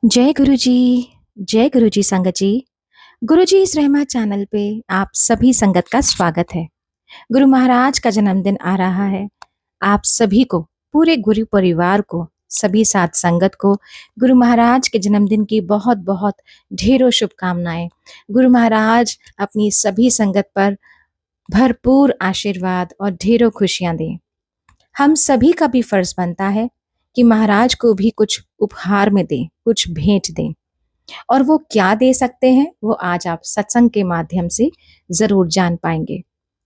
जय गुरु जी। जय गुरु जी संगत जी। गुरु जी इस रहमा चैनल पे आप सभी संगत का स्वागत है। गुरु महाराज का जन्मदिन आ रहा है। आप सभी को, पूरे गुरु परिवार को, सभी साथ संगत को गुरु महाराज के जन्मदिन की बहुत बहुत ढेरों शुभकामनाएं। गुरु महाराज अपनी सभी संगत पर भरपूर आशीर्वाद और ढेरों खुशियां दें। हम सभी का भी फर्ज बनता है कि महाराज को भी कुछ उपहार में दें, कुछ भेंट दें। और वो क्या दे सकते हैं वो आज आप सत्संग के माध्यम से जरूर जान पाएंगे।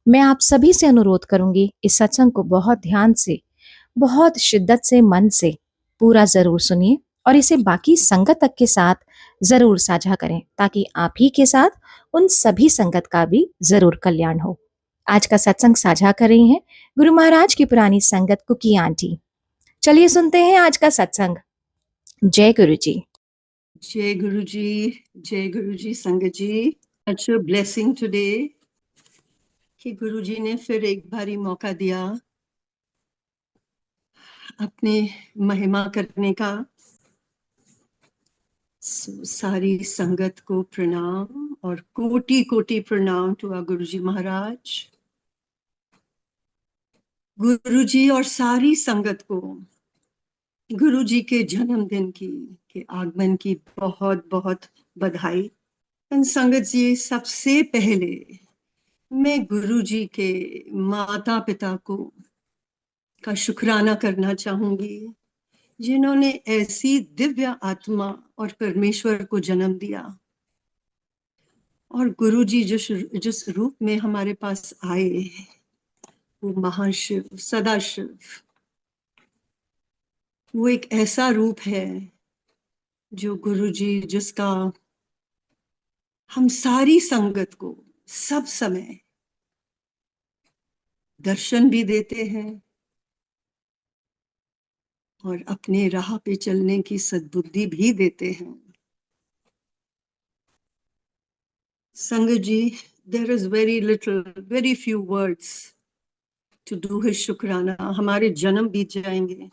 मैं आप सभी से अनुरोध करूंगी इस सत्संग को बहुत ध्यान से, बहुत शिद्दत से, मन से पूरा जरूर सुनिए और इसे बाकी संगत तक के साथ जरूर साझा करें ताकि आप ही के साथ उन सभी संगत का भी जरूर कल्याण हो। आज का सत्संग साझा कर रही हैं गुरु महाराज की पुरानी संगत कुकी आंटी। चलिए सुनते हैं आज का सत्संग। जय गुरु जी। जय गुरु जी संगत जी। Such a blessing today कि गुरु जी ने फिर एक बारी मौका दिया अपने महिमा करने का। सारी संगत को प्रणाम और कोटि कोटि प्रणाम टू आवर गुरु जी महाराज। गुरु जी और सारी संगत को गुरु जी के जन्मदिन के आगमन की बहुत बहुत बधाई। संगत जी, सबसे पहले मैं गुरु जी के माता पिता को का शुक्राना करना चाहूंगी जिन्होंने ऐसी दिव्य आत्मा और परमेश्वर को जन्म दिया। और गुरु जी जिस रूप में हमारे पास आए वो महाशिव, सदाशिव, वो एक ऐसा रूप है जो गुरु जी जिसका हम सारी संगत को सब समय दर्शन भी देते हैं और अपने राह पे चलने की सद्बुद्धि भी देते हैं। संगत जी, there is very few words to do his शुक्राना। हमारे जन्म बीत जाएंगे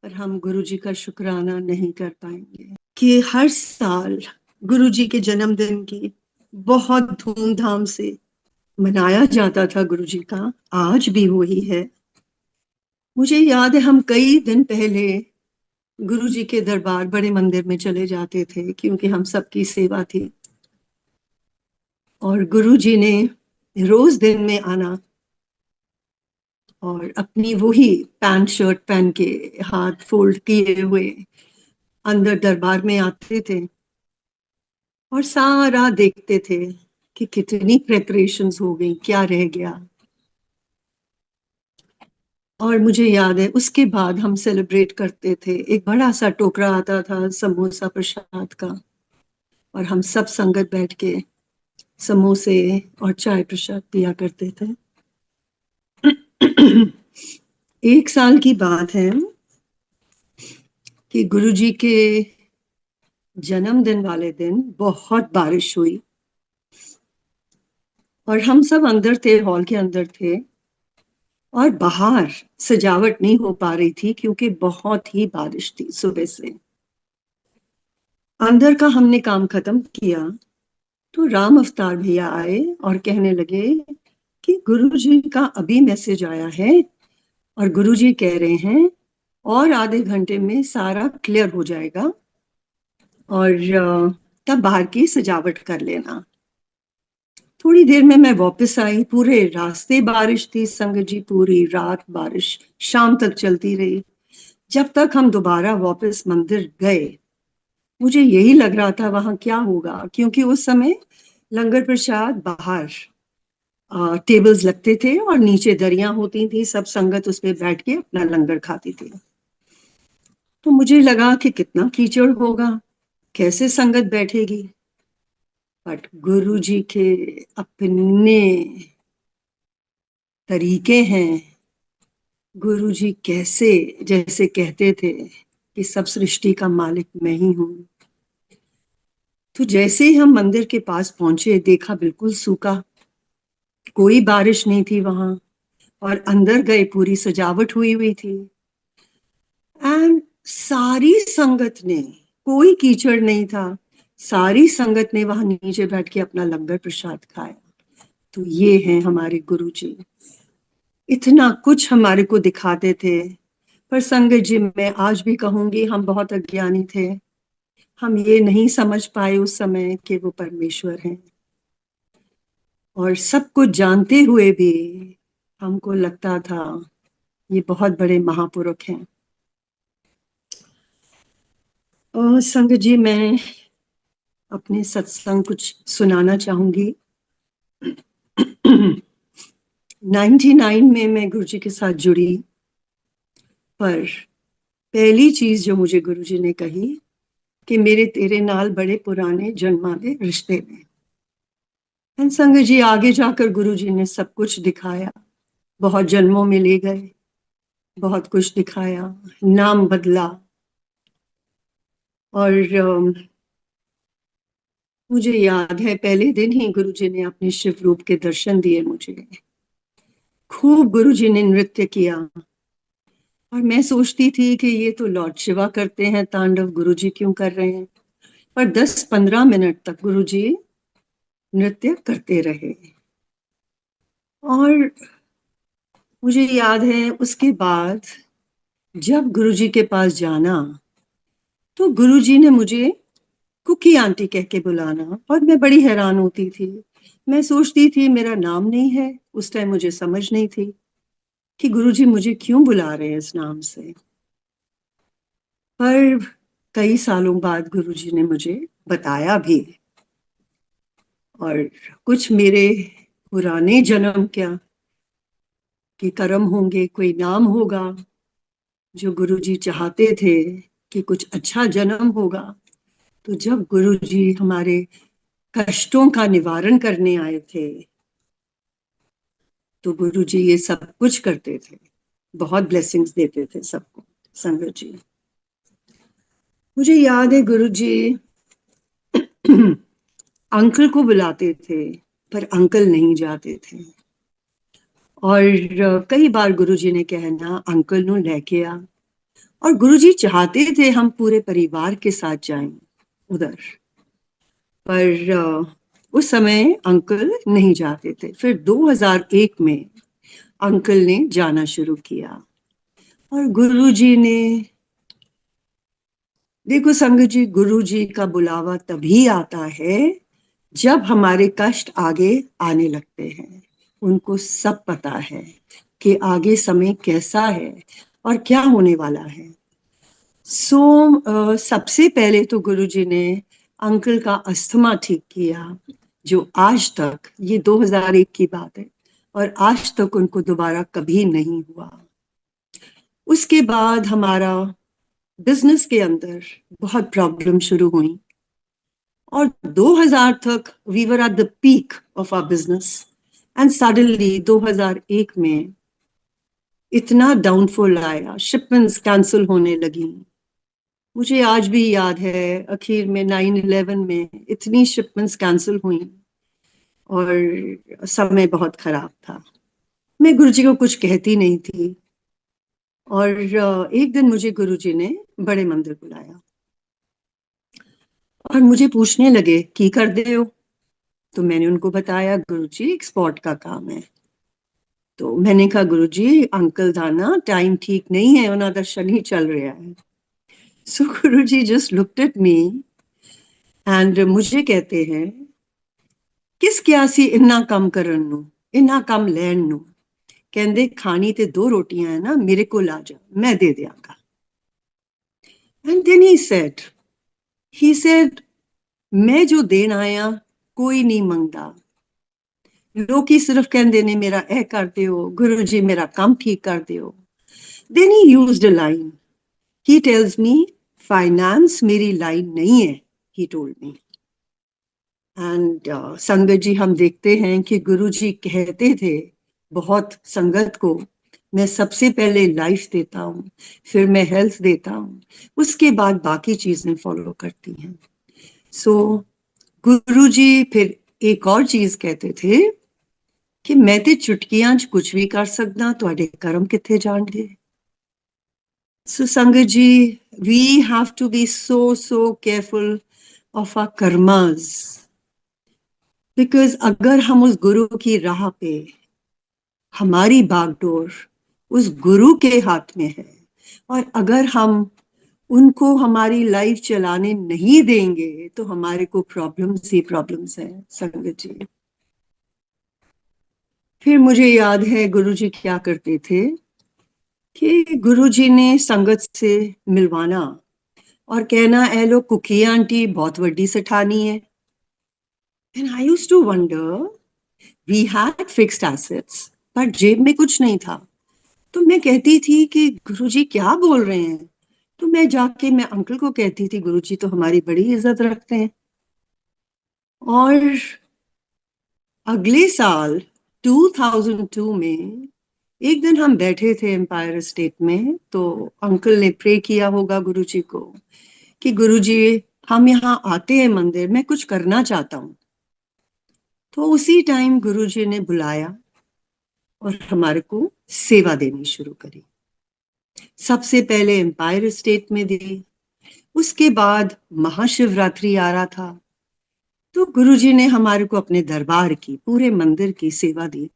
पर हम गुरु जी का शुक्राना नहीं कर पाएंगे कि हर साल गुरु जी के जन्मदिन की बहुत धूमधाम से मनाया जाता था गुरु जी का। आज भी वही है। मुझे याद है हम कई दिन पहले गुरु जी के दरबार बड़े मंदिर में चले जाते थे क्योंकि हम सबकी सेवा थी और गुरु जी ने रोज दिन में आना और अपनी वही पैंट शर्ट पहन के हाथ फोल्ड किए हुए अंदर दरबार में आते थे और सारा देखते थे कि कितनी प्रेपरेशंस हो गई, क्या रह गया। और मुझे याद है उसके बाद हम सेलिब्रेट करते थे। एक बड़ा सा टोकरा आता था समोसा प्रसाद का और हम सब संगत बैठ के समोसे और चाय प्रसाद पिया करते थे। एक साल की बात है कि गुरु जी के जन्मदिन वाले दिन बहुत बारिश हुई और हम सब अंदर थे, हॉल के अंदर थे और बाहर सजावट नहीं हो पा रही थी क्योंकि बहुत ही बारिश थी सुबह से। अंदर का हमने काम खत्म किया तो राम अवतार भैया आए और कहने लगे कि गुरुजी का अभी मैसेज आया है और गुरुजी कह रहे हैं और आधे घंटे में सारा क्लियर हो जाएगा और तब बाहर की सजावट कर लेना। थोड़ी देर में मैं वापस आई, पूरे रास्ते बारिश थी संगत जी, पूरी रात बारिश शाम तक चलती रही। जब तक हम दोबारा वापस मंदिर गए मुझे यही लग रहा था वहां क्या होगा, क्योंकि उस समय लंगर प्रसाद बाहर टेबल्स लगते थे और नीचे दरियां होती थी, सब संगत उस पे बैठ के अपना लंगर खाती थी। तो मुझे लगा कि कितना कीचड़ होगा, कैसे संगत बैठेगी। बट गुरु जी के अपने तरीके हैं। गुरु जी कैसे, जैसे कहते थे कि सब सृष्टि का मालिक मैं ही हूं। तो जैसे ही हम मंदिर के पास पहुंचे देखा बिल्कुल सूखा, कोई बारिश नहीं थी वहां और अंदर गए पूरी सजावट हुई हुई थी। एंड सारी संगत ने कोई कीचड़ नहीं था, सारी संगत ने वहां नीचे बैठ के अपना लंगर प्रसाद खाया। तो ये हैं हमारे गुरुजी, इतना कुछ हमारे को दिखाते थे। पर संगत जी, मैं आज भी कहूंगी हम बहुत अज्ञानी थे, हम ये नहीं समझ पाए उस समय कि वो परमेश्वर हैं, और सब कुछ जानते हुए भी हमको लगता था ये बहुत बड़े महापुरुष हैं। और संगत जी, मैं अपने सत्संग कुछ सुनाना चाहूंगी। 99 में मैं गुरुजी के साथ जुड़ी, पर पहली चीज जो मुझे गुरुजी ने कही कि मेरे तेरे नाल बड़े पुराने जन्मां दे रिश्ते ने। संगत जी, आगे जाकर गुरुजी ने सब कुछ दिखाया, बहुत जन्मों में ले गए, बहुत कुछ दिखाया, नाम बदला, और मुझे याद है पहले दिन ही गुरुजी ने अपने शिव रूप के दर्शन दिए मुझे। खूब गुरुजी ने नृत्य किया, और मैं सोचती थी कि ये तो लॉर्ड शिवा करते हैं तांडव, गुरुजी क्यों कर रहे हैं। पर 10-15 मिनट तक गुरुजी नृत्य करते रहे। और मुझे याद है उसके बाद जब गुरुजी के पास जाना, तो गुरुजी ने मुझे कुकी आंटी कह के बुलाना, और मैं बड़ी हैरान होती थी। मैं सोचती थी मेरा नाम नहीं है, उस टाइम मुझे समझ नहीं थी कि गुरुजी मुझे क्यों बुला रहे हैं इस नाम से। पर कई सालों बाद गुरुजी ने मुझे बताया भी, और कुछ मेरे पुराने जन्म क्या कि कर्म होंगे, कोई नाम होगा जो गुरुजी चाहते थे कि कुछ अच्छा जन्म होगा। तो जब गुरुजी हमारे कष्टों का निवारण करने आए थे, तो गुरुजी ये सब कुछ करते थे, बहुत ब्लेसिंग्स देते थे सबको। संगत जी, मुझे याद है गुरुजी अंकल को बुलाते थे, पर अंकल नहीं जाते थे। और कई बार गुरुजी ने कहना अंकल नु लेके आ, और गुरुजी चाहते थे हम पूरे परिवार के साथ जाएं उधर, पर उस समय अंकल नहीं जाते थे। फिर 2001 में अंकल ने जाना शुरू किया, और गुरुजी ने, देखो संगत जी, गुरुजी का बुलावा तभी आता है जब हमारे कष्ट आगे आने लगते हैं। उनको सब पता है कि आगे समय कैसा है और क्या होने वाला है। सबसे पहले तो गुरुजी ने अंकल का अस्थमा ठीक किया, जो आज तक, ये 2001 की बात है, और आज तक उनको दोबारा कभी नहीं हुआ। उसके बाद हमारा बिजनेस के अंदर बहुत प्रॉब्लम शुरू हुई, और 2000 तक we were at the peak of our business, and suddenly 2001 में इतना डाउनफॉल आया, शिपमेंट्स कैंसिल होने लगी। मुझे आज भी याद है आखिर में 9/11 में इतनी शिपमेंट्स कैंसिल हुई, और समय बहुत खराब था। मैं गुरुजी को कुछ कहती नहीं थी, और एक दिन मुझे गुरुजी ने बड़े मंदिर बुलाया, और मुझे पूछने लगे की कर दे हो। तो मैंने उनको बताया गुरुजी एक्सपोर्ट का काम है। तो मैंने कहा गुरुजी अंकल दा ना टाइम ठीक नहीं है, उन्हों दा शनि चल रहा है। So Guruji just looked at me and मुझे कहते हैं किस क्या सी इन्ना कम करन नू, इन्ना कम लैन नू। कहंदे खानी ते 2 रोटियां है ना, मेरे को ला जा, मैं दे दियांगा। एंड देन ही सेड मैं जो देन आया कोई नहीं मंगदा, लोग ही सिर्फ कहंदे ने मेरा ए कर दियो, गुरुजी मेरा काम ठीक कर दियो। Then he used a line, he tells me finance मेरी लाइन नहीं है, ही टोल्ड मी। एंड संगत जी, हम देखते हैं कि गुरुजी कहते थे बहुत संगत को, मैं सबसे पहले लाइफ देता हूँ, फिर मैं हेल्थ देता हूँ, उसके बाद बाकी चीजें फॉलो करती हैं। सो गुरुजी फिर एक और चीज कहते थे कि मैं ते चुटकियां च कुछ भी कर सकदा, तुहाडे कर्म किथे जाणगे। So Sangat ji, we have to be so careful of our karmas, because अगर हम उस गुरु की राह पे, हमारी बागडोर उस गुरु के हाथ में है, और अगर हम उनको हमारी लाइफ चलाने नहीं देंगे तो हमारे को प्रॉब्लम्स ही प्रॉब्लम्स हैं संगत जी। फिर मुझे याद है गुरुजी क्या करते थे कि गुरुजी ने संगत से मिलवाना और कहना, ए लो कुकी आंटी बहुत वड्डी सेठानी है। And I used to wonder, we had fixed assets पर जेब में कुछ नहीं था। तो मैं कहती थी कि गुरुजी क्या बोल रहे हैं। तो मैं अंकल को कहती थी, गुरुजी तो हमारी बड़ी इज्जत रखते हैं। और अगले साल 2002 में एक दिन हम बैठे थे एम्पायर स्टेट में, तो अंकल ने प्रे किया होगा गुरुजी को कि गुरुजी हम यहाँ आते हैं मंदिर में, कुछ करना चाहता हूँ। तो उसी टाइम गुरुजी ने बुलाया और हमारे को सेवा देनी शुरू करी। सबसे पहले एम्पायर स्टेट में दी, उसके बाद महाशिवरात्रि आ रहा था, तो गुरुजी ने हमारे को अपने दरबार की, पूरे मंदिर की सेवा दी।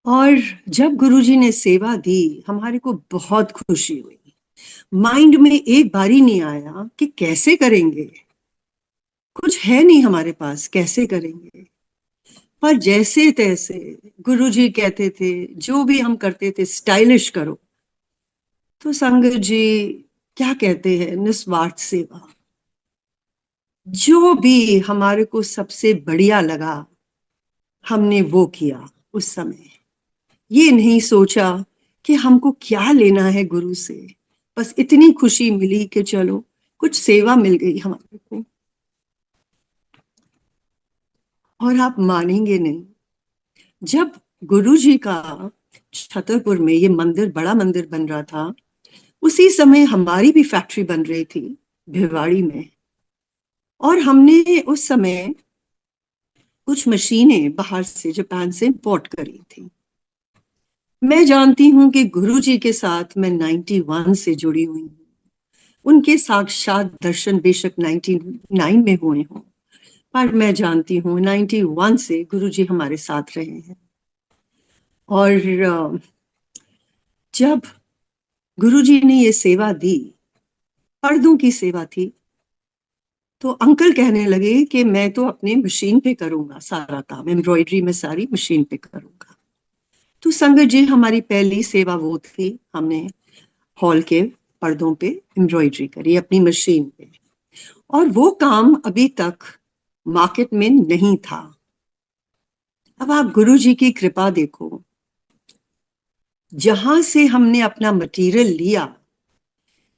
और जब गुरुजी ने सेवा दी हमारे को बहुत खुशी हुई। माइंड में एक बार ही नहीं आया कि कैसे करेंगे, कुछ है नहीं हमारे पास, कैसे करेंगे। पर जैसे तैसे गुरुजी कहते थे जो भी हम करते थे स्टाइलिश करो। तो संगत जी क्या कहते हैं, निस्वार्थ सेवा। जो भी हमारे को सबसे बढ़िया लगा हमने वो किया उस समय। ये नहीं सोचा कि हमको क्या लेना है गुरु से, बस इतनी खुशी मिली कि चलो कुछ सेवा मिल गई हमारे को। और आप मानेंगे नहीं, जब गुरुजी का छतरपुर में ये मंदिर, बड़ा मंदिर बन रहा था, उसी समय हमारी भी फैक्ट्री बन रही थी भिवाड़ी में। और हमने उस समय कुछ मशीनें बाहर से, जापान से इंपोर्ट करी थी। मैं जानती हूं कि गुरुजी के साथ मैं 91 से जुड़ी हुई हूँ। उनके साक्षात दर्शन बेशक 99 में हुए हों, पर मैं जानती हूँ 91 से गुरुजी हमारे साथ रहे हैं। और जब गुरुजी ने ये सेवा दी, पर्दों की सेवा थी, तो अंकल कहने लगे कि मैं तो अपने मशीन पे करूंगा सारा काम, एम्ब्रॉयडरी में सारी मशीन पे करूंगा। तो संगत जी हमारी पहली सेवा वो थी, हमने हॉल के पर्दों पे एम्ब्रॉयडरी करी अपनी मशीन पे। और वो काम अभी तक मार्केट में नहीं था। अब आप गुरुजी की कृपा देखो, जहां से हमने अपना मटेरियल लिया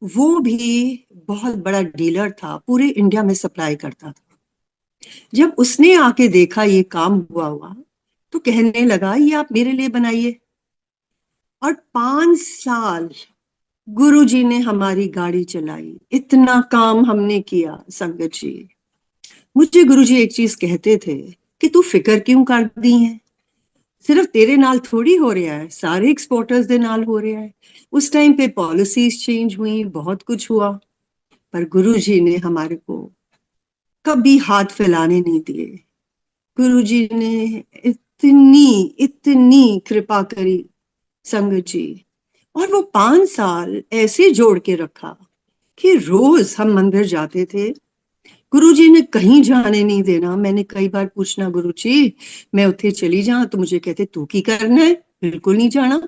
वो भी बहुत बड़ा डीलर था, पूरे इंडिया में सप्लाई करता था। जब उसने आके देखा ये काम हुआ तो कहने लगा, ये आप मेरे लिए बनाइए। और 5 साल गुरुजी ने हमारी गाड़ी चलाई, इतना काम हमने किया संगत जी। मुझे गुरुजी एक चीज कहते थे कि तू फिक्र क्यों कर दी है, सिर्फ तेरे नाल थोड़ी हो रहा है, सारे एक्सपोर्टर्स दे नाल हो रहा है। उस टाइम पे पॉलिसीज चेंज हुई, बहुत कुछ हुआ, पर गुरुजी ने हमारे को कभी हाथ फैलाने नहीं दिए। गुरुजी ने इतनी इतनी कृपा करी संगत जी। और वो 5 साल ऐसे जोड़ के रखा कि रोज हम मंदिर जाते थे, गुरुजी ने कहीं जाने नहीं देना। मैंने कई बार पूछना, गुरुजी मैं उठे चली जा, तो मुझे कहते तू की करना है, बिल्कुल नहीं जाना।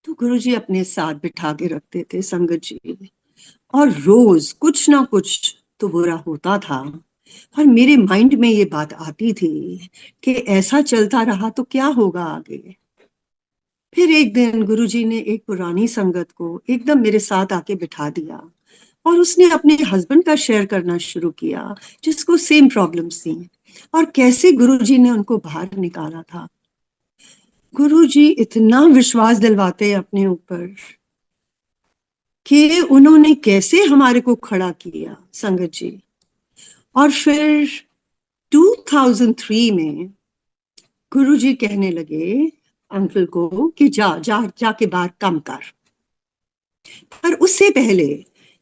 तो गुरुजी अपने साथ बिठा के रखते थे संगत जी। और रोज कुछ ना कुछ तो बुरा होता था। और मेरे माइंड में ये बात आती थी कि ऐसा चलता रहा तो क्या होगा आगे। फिर एक दिन गुरुजी ने एक पुरानी संगत को एकदम मेरे साथ आके बिठा दिया और उसने अपने हस्बैंड का शेयर करना शुरू किया जिसको सेम प्रॉब्लम्स थी, और कैसे गुरुजी ने उनको बाहर निकाला था। गुरुजी इतना विश्वास दिलवाते हैं अपने ऊपर कि उन्होंने कैसे हमारे को खड़ा किया संगत जी। और फिर 2003 में गुरुजी कहने लगे, अंकल को कि जा जा जाके बाहर काम कर। पर उससे पहले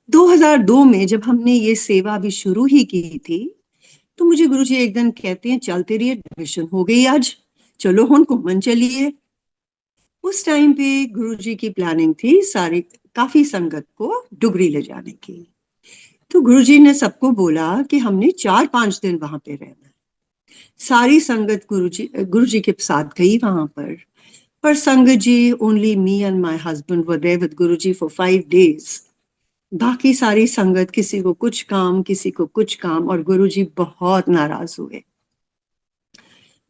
2002 में जब हमने ये सेवा भी शुरू ही की थी, तो मुझे गुरुजी एक दिन कहते हैं, चल तेरी एडमिशन हो गई आज, चलो हुन घूमन चलिए। उस टाइम पे गुरुजी की प्लानिंग थी सारी काफी संगत को डुगरी ले जाने की। तो गुरुजी ने सबको बोला कि हमने 4-5 दिन वहां पे रहना है। सारी संगत गुरुजी के साथ गई वहां पर संगत जी, only me and my husband were there with Guruji for 5 days. बाकी सारी संगत, किसी को कुछ काम, किसी को कुछ काम, और गुरुजी बहुत नाराज हुए।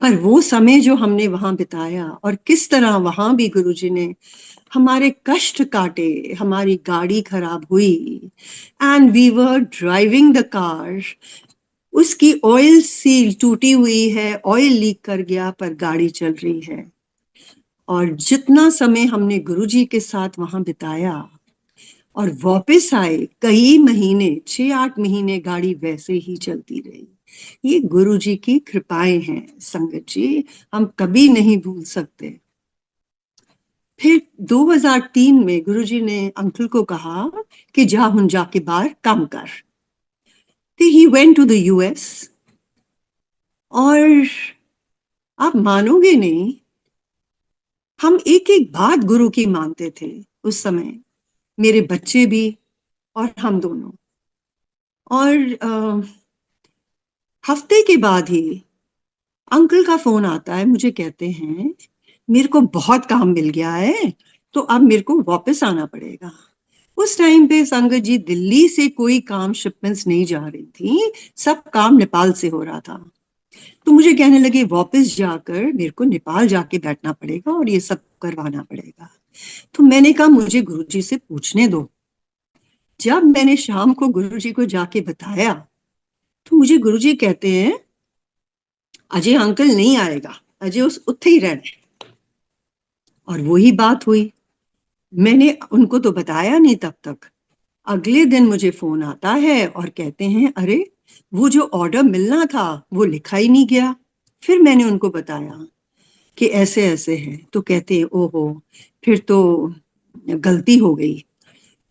पर वो समय जो हमने वहां बिताया और किस तरह वहां भी गुरुजी ने हमारे कष्ट काटे, हमारी गाड़ी खराब हुई and we were driving the car, उसकी ऑयल सील टूटी हुई है, ऑयल लीक कर गया पर गाड़ी चल रही है। और जितना समय हमने गुरुजी के साथ वहां बिताया और वापस आए, कई महीने, 6-8 महीने गाड़ी वैसे ही चलती रही। ये गुरुजी की कृपाएं हैं संगत जी, हम कभी नहीं भूल सकते। फिर 2003 में गुरुजी ने अंकल को कहा कि जा हुन जाके बाहर काम कर। तो he went to the US. और आप मानोगे नहीं, हम एक एक बात गुरु की मानते थे उस समय, मेरे बच्चे भी और हम दोनों। और हफ्ते के बाद ही अंकल का फोन आता है, मुझे कहते हैं मेरे को बहुत काम मिल गया है, तो अब मेरे को वापस आना पड़ेगा। उस टाइम पे संगत जी दिल्ली से कोई काम शिपमेंट्स नहीं जा रही थी, सब काम नेपाल से हो रहा था। तो मुझे कहने लगे वापस जाकर मेरे को नेपाल जाके बैठना पड़ेगा और ये सब करवाना पड़ेगा। तो मैंने कहा मुझे गुरुजी से पूछने दो। जब मैंने शाम को गुरुजी को जाके बताया, तो मुझे गुरुजी कहते हैं अजय अंकल नहीं आएगा, अजय उस उत्थे ही रहना है। और वही बात हुई, मैंने उनको तो बताया नहीं तब तक। अगले दिन मुझे फोन आता है और कहते हैं अरे वो जो ऑर्डर मिलना था वो लिखा ही नहीं गया। फिर मैंने उनको बताया कि ऐसे ऐसे है, तो कहते हैं ओहो फिर तो गलती हो गई।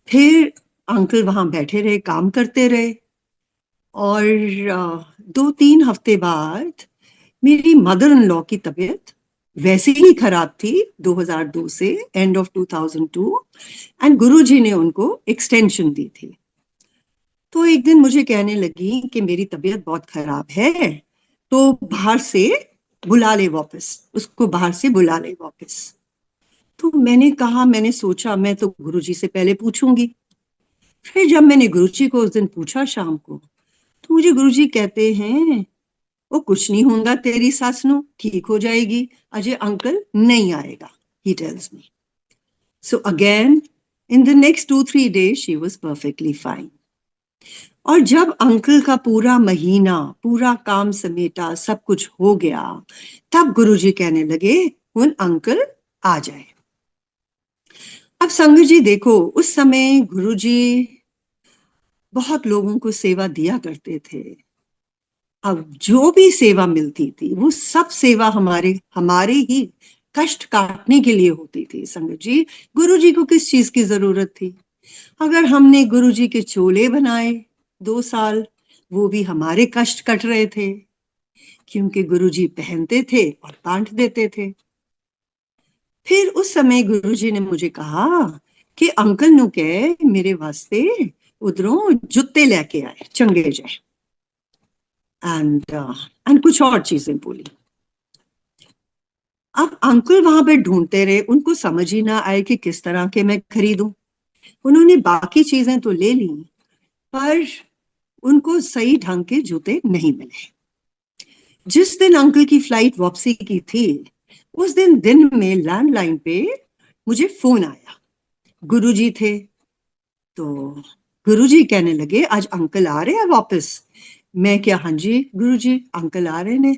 फिर अंकल वहां बैठे रहे, काम करते रहे। और 2-3 हफ्ते बाद मेरी मदर इन लॉ की तबीयत वैसे ही खराब थी 2002 से, एंड ऑफ 2002, एंड गुरुजी ने उनको एक्सटेंशन दी थी। तो एक दिन मुझे कहने लगी कि मेरी तबीयत बहुत खराब है, तो बाहर से बुला ले वापस, उसको बाहर से बुला ले वापस। तो मैंने कहा, मैंने सोचा मैं तो गुरुजी से पहले पूछूंगी। फिर जब मैंने गुरुजी को उस दिन पूछा शाम को, तो मुझे गुरुजी कहते हैं वो कुछ नहीं होगा, तेरी सास नो ठीक हो जाएगी, अजय अंकल नहीं आएगा, he tells me. So again, in the next 2-3 days, she was perfectly fine. और जब अंकल का पूरा महीना, पूरा काम समेटा, सब कुछ हो गया, तब गुरुजी कहने लगे उन अंकल आ जाए। अब संगत जी देखो, उस समय गुरुजी बहुत लोगों को सेवा दिया करते थे। अब जो भी सेवा मिलती थी वो सब सेवा हमारे ही कष्ट काटने के लिए होती थी। संगत जी, गुरुजी को किस चीज की जरूरत थी? अगर हमने गुरुजी के चोले बनाए 2 साल, वो भी हमारे कष्ट कट रहे थे, क्योंकि गुरुजी पहनते थे और बांट देते थे। फिर उस समय गुरुजी ने मुझे कहा कि अंकल नु कह मेरे वास्ते उधरों जुत्ते लेके आए चंगे जाए, एंड कुछ और चीजें बोली। अब अंकल वहां पे ढूंढते रहे, उनको समझ ही ना आए कि किस तरह के मैं खरीदूं। उन्होंने बाकी चीजें तो ले ली, पर उनको सही ढंग के जूते नहीं मिले। जिस दिन अंकल की फ्लाइट वापसी की थी, उस दिन में लैंडलाइन पे मुझे फोन आया, गुरुजी थे। तो गुरुजी कहने लगे आज अंकल आ रहे हैं वापस। मैं क्या, हाँ जी गुरुजी अंकल आ रहे ने।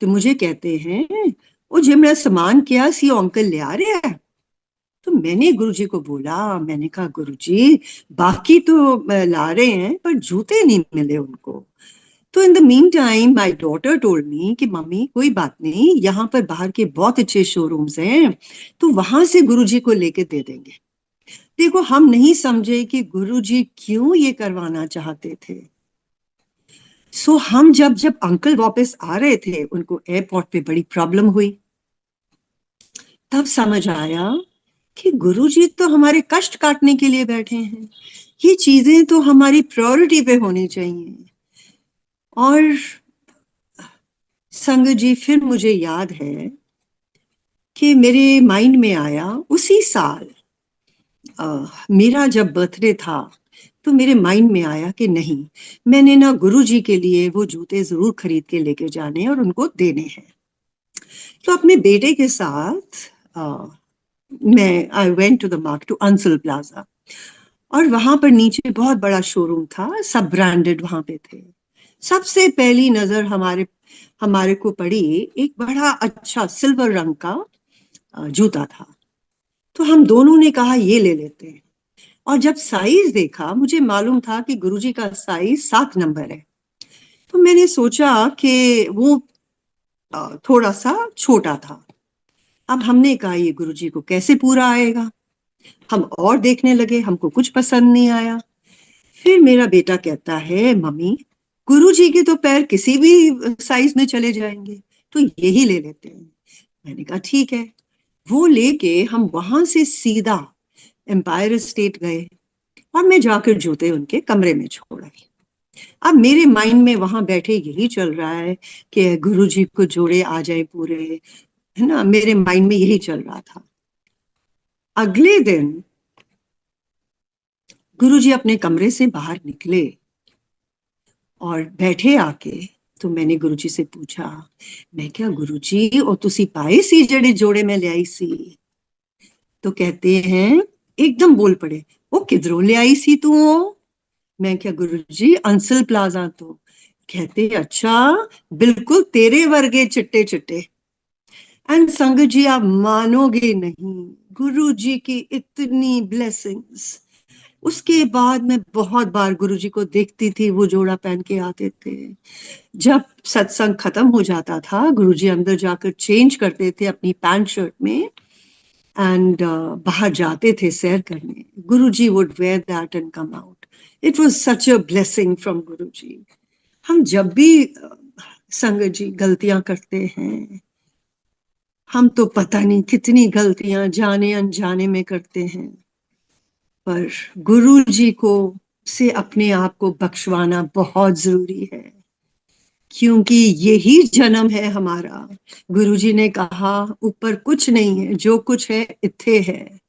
तो मुझे कहते हैं वो जो मेरा सामान किया सी अंकल ले आ रहे हैं। तो मैंने गुरुजी को बोला, मैंने कहा गुरुजी बाकी तो ला रहे हैं पर जूते नहीं मिले उनको। तो in the mean time my daughter told me कि मम्मी कोई बात नहीं, यहाँ पर बाहर के बहुत अच्छे शोरूम्स हैं, तो वहां से गुरुजी को लेके दे देंगे। देखो, हम नहीं समझे कि गुरुजी क्यों ये करवाना चाहते थे। सो हम जब जब अंकल वापस आ रहे थे, उनको एयरपोर्ट पे बड़ी प्रॉब्लम हुई, तब समझ आया कि गुरुजी तो हमारे कष्ट काटने के लिए बैठे हैं। ये चीजें तो हमारी प्रायोरिटी पे होनी चाहिए। और संगत जी, फिर मुझे याद है कि मेरे माइंड में आया उसी साल मेरा जब बर्थडे था, तो मेरे माइंड में आया कि नहीं, मैंने ना गुरुजी के लिए वो जूते जरूर खरीद के लेके जाने हैं और उनको देने हैं। तो अपने बेटे के साथ मैं I went to the market, to Ansal plaza, और वहां पर नीचे बहुत बड़ा शोरूम था, सब ब्रांडेड वहां पे थे। सबसे पहली नजर हमारे हमारे को पड़ी एक बड़ा अच्छा सिल्वर रंग का जूता था। तो हम दोनों ने कहा ये ले लेते हैं। और जब साइज देखा, मुझे मालूम था कि गुरुजी का साइज 7 नंबर है। तो मैंने सोचा कि वो थोड़ा सा छोटा था। अब हमने कहा ये गुरुजी को कैसे पूरा आएगा। हम और देखने लगे, हमको कुछ पसंद नहीं आया। फिर मेरा बेटा कहता है, मम्मी गुरुजी के तो पैर किसी भी साइज में चले जाएंगे, तो यही ले लेते हैं। मैंने कहा ठीक है। वो लेके हम वहां से सीधा एम्पायर स्टेट गए, और मैं जाकर जूते उनके कमरे में छोड़ आई। अब मेरे माइंड में वहां बैठे यही चल रहा है कि गुरुजी को जोड़े आ जाए पूरे, है ना, मेरे माइंड में यही चल रहा था। अगले दिन गुरुजी अपने कमरे से बाहर निकले और बैठे आके, तो मैंने गुरुजी से पूछा, मैं क्या गुरुजी और तुसी पाए सी जड़े जोड़े में ले आई सी? तो कहते हैं, एकदम बोल पड़े, वो किधरों ले आई सी तू? मैं क्या गुरुजी, अंसल प्लाजा तो। कहते अच्छा, बिल्कुल तेरे वर्गे चिट्टे चिट्टे। एंड संगत जी, आप मानोगे नहीं, गुरुजी की इतनी ब्लेसिंग्स। उसके बाद मैं बहुत बार गुरुजी को देखती थी, वो जोड़ा पहन के आते थे। जब सत्संग खत्म हो जाता था, गुरुजी अंदर जाकर चेंज करते थे अपनी पैंट शर्ट में, एंड बाहर जाते थे सैर करने। Guruji would wear that and come out. It was such a blessing from Guruji. हम जब भी संगत जी गलतियां करते हैं, हम तो पता नहीं कितनी गलतियां जाने अनजाने में करते हैं, पर गुरु जी को से अपने आप को बख्शवाना बहुत जरूरी है, क्योंकि यही जन्म है हमारा। गुरु जी ने कहा, ऊपर कुछ नहीं है, जो कुछ है इत्थे है।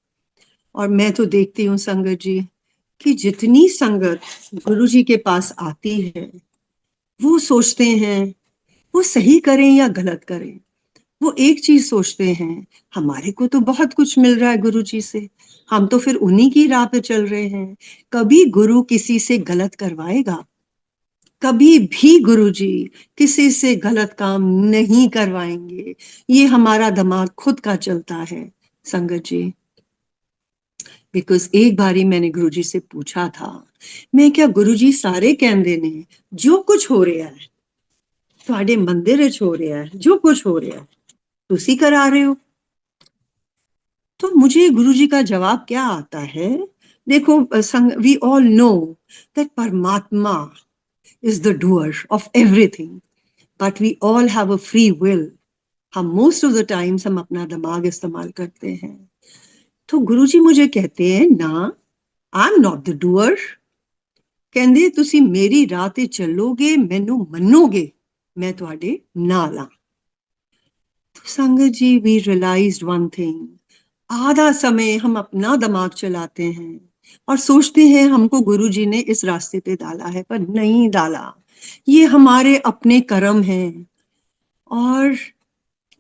और मैं तो देखती हूँ संगत जी कि जितनी संगत गुरु जी के पास आती है, वो सोचते हैं वो सही करें या गलत करें। वो एक चीज सोचते हैं, हमारे को तो बहुत कुछ मिल रहा है गुरु जी से, हम तो फिर उन्हीं की राह पे चल रहे हैं। कभी गुरु किसी से गलत करवाएगा? कभी भी गुरु जी किसी से गलत काम नहीं करवाएंगे। ये हमारा दिमाग खुद का चलता है संगत जी। बिकॉज एक बारी मैंने गुरु जी से पूछा था, मैं क्या गुरु जी सारे कहते ने जो कुछ हो रहा है ਤੁਹਾਡੇ मंदिर विच हो रहा है, जो कुछ हो रहा है तुसी करा रहे हो? तो मुझे गुरुजी का जवाब क्या आता है, देखो we all know that Paramatma is the doer of everything, but we all have a free will. हम मोस्ट ऑफ द टाइम्स हम अपना दिमाग इस्तेमाल करते हैं। तो गुरुजी मुझे कहते हैं ना, I am not the doer. कहंदे तुसी मेरी राह ते चलोगे, मैनू मनोगे, मैं तुहाडे नाल हां। तो संगत जी, वी रियलाइज्ड वन थिंग, आधा समय हम अपना दिमाग चलाते हैं और सोचते हैं हमको गुरुजी ने इस रास्ते पे डाला है, पर नहीं डाला। ये हमारे अपने कर्म हैं। और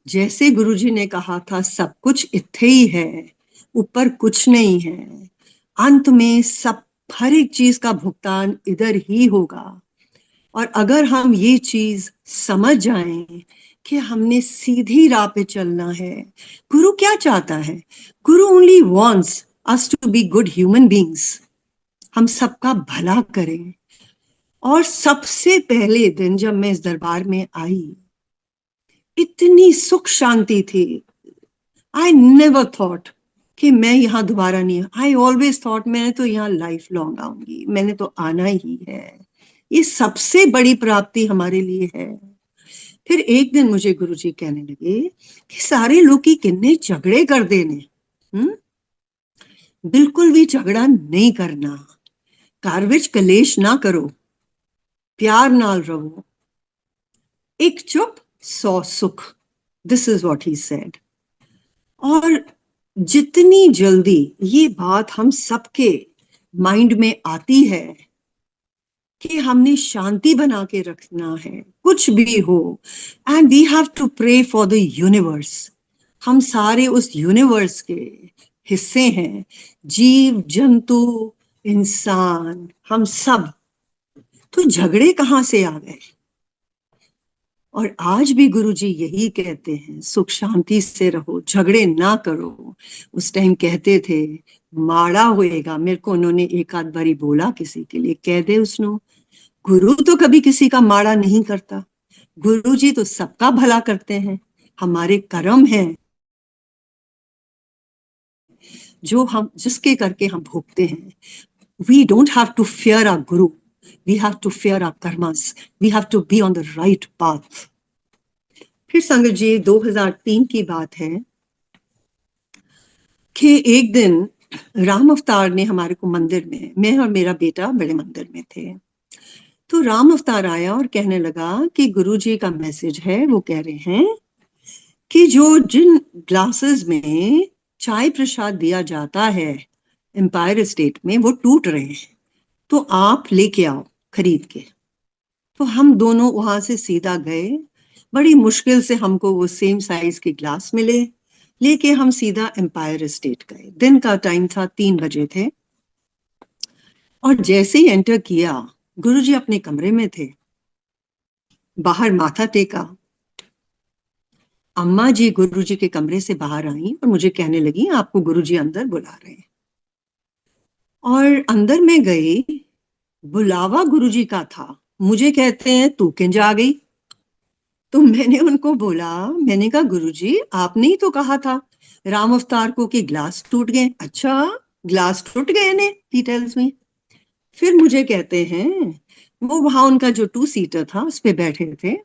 जैसे गुरुजी ने कहा था, सब कुछ इत्थे ही है, ऊपर कुछ नहीं है। अंत में सब, हर एक चीज का भुगतान इधर ही होगा। और अगर हम ये चीज समझ जाएं कि हमने सीधी राह पे चलना है। गुरु क्या चाहता है? Guru only wants us to be good human beings, हम सबका भला करें। और सबसे पहले दिन जब मैं इस दरबार में आई, इतनी सुख शांति थी। आई नेवर थॉट कि मैं यहाँ दोबारा नहीं, आई ऑलवेज थॉट मैंने तो यहाँ लाइफ लॉन्ग आऊंगी, मैंने तो आना ही है, ये सबसे बड़ी प्राप्ति हमारे लिए है। फिर एक दिन मुझे गुरुजी कहने लगे कि सारे लोग की किन्ने झगड़े कर देने, बिल्कुल भी झगड़ा नहीं करना, घर विच कलेश ना करो, प्यार नाल रहो, एक चुप 100 सुख। This is what he said. और जितनी जल्दी ये बात हम सबके माइंड में आती है कि हमने शांति बना के रखना है, कुछ भी हो, and we have to pray for the universe. हम सारे उस यूनिवर्स के हिस्से हैं, जीव जंतु इंसान, हम सब। तो झगड़े कहाँ से आ गए? और आज भी गुरुजी यही कहते हैं, सुख शांति से रहो, झगड़े ना करो। उस टाइम कहते थे माड़ा होएगा, मेरे को उन्होंने एक आध बारी बोला किसी के लिए, कह दे उसनो, गुरु तो कभी किसी का माड़ा नहीं करता, गुरुजी तो सबका भला करते हैं। हमारे कर्म हैं जो हम जिसके करके हम भोगते हैं। We don't have to fear our guru, we have to fear our karmas, we have to be on the right path. फिर संगत जी 2003 की बात है कि एक दिन राम अवतार ने हमारे को मंदिर में, मैं और मेरा बेटा बड़े मंदिर में थे, तो राम अवतार आया और कहने लगा कि गुरुजी का मैसेज है, वो कह रहे हैं कि जो जिन ग्लासेस में चाय प्रसाद दिया जाता है एम्पायर स्टेट में, वो टूट रहे हैं, तो आप लेके आओ खरीद के। तो हम दोनों वहां से सीधा गए, बड़ी मुश्किल से हमको वो सेम साइज के ग्लास मिले, लेके हम सीधा एम्पायर स्टेट गए। दिन का टाइम था, 3 बजे थे। और जैसे ही एंटर किया, गुरुजी अपने कमरे में थे, बाहर माथा टेका, अम्मा जी गुरुजी के कमरे से बाहर आई और मुझे कहने लगी आपको गुरुजी अंदर बुला रहे हैं। और अंदर में गई, बुलावा गुरुजी का था, मुझे कहते हैं तू किंज आ गई? तो मैंने उनको बोला, मैंने कहा गुरुजी आपने ही तो कहा था राम अवतार को कि ग्लास टूट गए। अच्छा ग्लास टूट गए ने, ही टेल्स मी। फिर मुझे कहते हैं वो वहां उनका जो 2 सीटर था उस पे बैठे थे,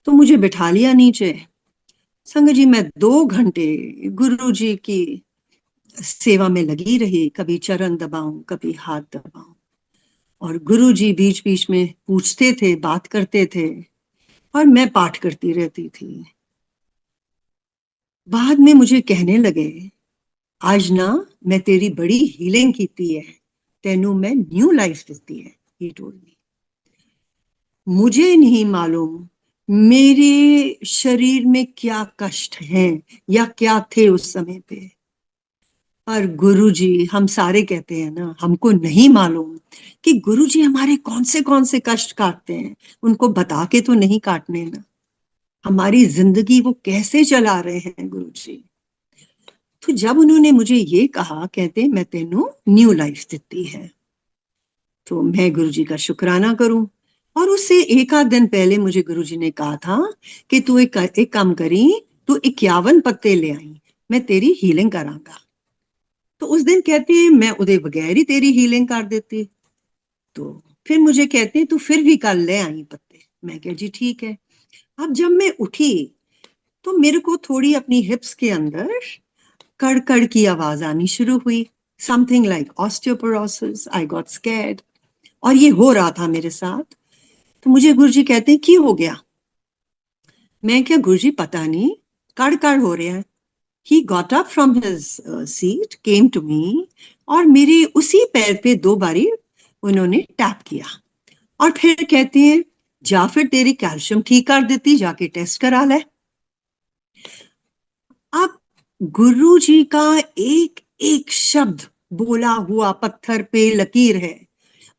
तो मुझे बिठा लिया नीचे। संगत जी मैं 2 घंटे गुरुजी की सेवा में लगी रही, कभी चरण दबाऊं कभी हाथ दबाऊं, और गुरुजी बीच बीच में पूछते थे, बात करते थे, और मैं पाठ करती रहती थी। बाद में मुझे कहने लगे आज ना मैं तेरी बड़ी हीलिंग कीती है, तेनू मैं न्यू लाइफ देती है, ही टोल्ड मी। मुझे नहीं मालूम मेरे शरीर में क्या कष्ट हैं या क्या थे उस समय पे, पर गुरुजी, हम सारे कहते हैं ना, हमको नहीं मालूम कि गुरुजी हमारे कौन से कष्ट काटते हैं, उनको बता के तो नहीं काटने ना, हमारी जिंदगी वो कैसे चला रहे हैं गुरुजी। तो जब उन्होंने मुझे ये कहा, कहते मैं तेनू न्यू लाइफ देती है, तो मैं गुरुजी का शुक्राना करूं। और उससे एक आध दिन पहले मुझे गुरुजी ने कहा था कि तू एक काम करी, तू 51 पत्ते ले आई, मैं तेरी हीलिंग करांगा। तो उस दिन कहते हैं मैं उदय बगैर ही तेरी हीलिंग कर देती। तो फिर मुझे कहते हैं तू फिर भी कल ले आई पत्ते। मैं कह जी ठीक है। अब जब मैं उठी तो मेरे को थोड़ी अपनी हिप्स के अंदर कड़ की आवाज आनी शुरू हुई, something like osteoporosis. I got scared, और ये हो रहा था मेरे साथ। तो मुझे गुरुजी कहते हैं की हो गया? मैं क्या गुरुजी पता नहीं, कड़ हो रहा है। He got up from his seat, came to me, और मेरे उसी पैर पे 2 बारी उन्होंने टैप किया, और फिर कहते हैं जा फिर तेरी कैल्शियम ठीक कर देती, जाके टेस्ट करा ले। अब गुरु जी का एक एक शब्द बोला हुआ पत्थर पे लकीर है।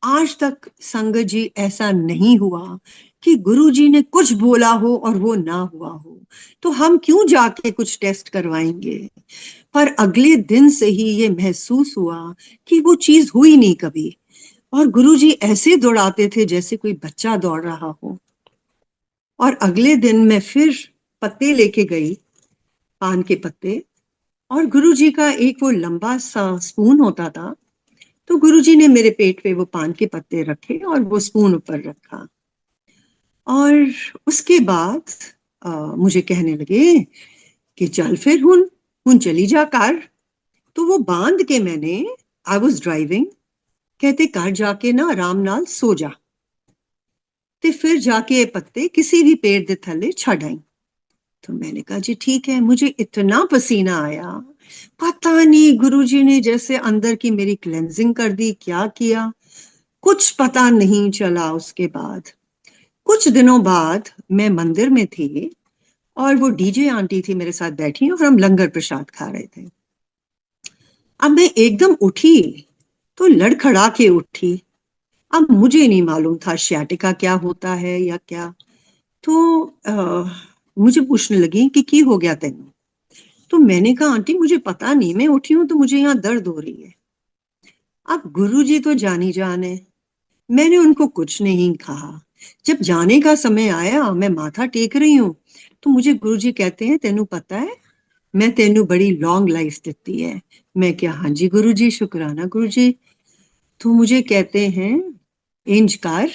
आज तक संगत जी ऐसा नहीं हुआ कि गुरुजी ने कुछ बोला हो और वो ना हुआ हो, तो हम क्यों जाके कुछ टेस्ट करवाएंगे। पर अगले दिन से ही ये महसूस हुआ कि वो चीज हुई नहीं कभी। और गुरुजी ऐसे दौड़ाते थे जैसे कोई बच्चा दौड़ रहा हो। और अगले दिन मैं फिर पत्ते लेके गई, पान के पत्ते, और गुरुजी का एक वो लंबा सा स्पून होता था, तो गुरुजी ने मेरे पेट पे वो पान के पत्ते रखे और वो स्पून ऊपर रखा। और उसके बाद मुझे कहने लगे कि चल फिर हुन चली जा कार। तो वो बांध के मैंने, आई वॉज ड्राइविंग, कहते कार जाके ना आराम नाल सो जा, ते फिर जाके ये पत्ते किसी भी पेड़ दे थल्ले छड़ आई। तो मैंने कहा जी ठीक है। मुझे इतना पसीना आया, पता नहीं गुरुजी ने जैसे अंदर की मेरी क्लेंजिंग कर दी, क्या किया कुछ पता नहीं चला। उसके बाद कुछ दिनों बाद मैं मंदिर में थी और वो डीजे आंटी थी मेरे साथ बैठी और हम लंगर प्रसाद खा रहे थे। अब मैं एकदम उठी तो लड़खड़ा के उठी। अब मुझे नहीं मालूम था श्याटिका क्या होता है या क्या। तो मुझे पूछने लगी कि हो गया तेन। तो मैंने कहा आंटी मुझे पता नहीं, मैं उठी हूं तो मुझे यहाँ दर्द हो रही है। अब गुरुजी तो जानी जान है, मैंने उनको कुछ नहीं कहा। जब जाने का समय आया, मैं माथा टेक रही हूँ, तो मुझे गुरुजी कहते हैं तेनू पता है मैं तेनू बड़ी लॉन्ग लाइफ देती है। मैं क्या हाँ जी गुरुजी, शुक्राना गुरुजी। तो मुझे कहते हैं इंज कर,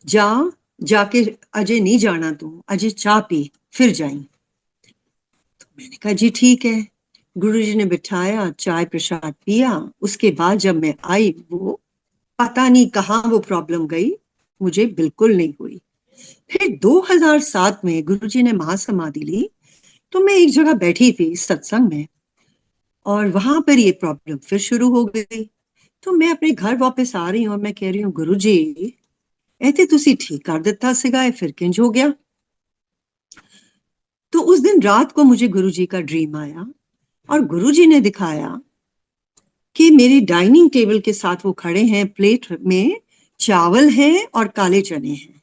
जा जाके, अजय नहीं जाना तू, अजय चाह पी फिर जाई। तो मैंने कहा जी ठीक है। गुरुजी ने बिठाया, चाय प्रसाद पिया। उसके बाद जब मैं आई, वो पता नहीं कहाँ वो प्रॉब्लम गई, मुझे बिल्कुल नहीं हुई। फिर 2007 में गुरुजी ने महासमाधि ली, तो मैं एक जगह बैठी थी सत्संग में और वहां पर ये प्रॉब्लम फिर शुरू हो गई। तो मैं अपने घर वापस आ रही हूँ और मैं कह रही हूँ गुरुजी ऐते तुसी ठीक कर दिता सीगा, ये फिर किंज हो गया। तो उस दिन रात को मुझे गुरुजी का ड्रीम आया और गुरुजी ने दिखाया कि मेरी डाइनिंग टेबल के साथ वो खड़े हैं, प्लेट में चावल हैं और काले चने हैं।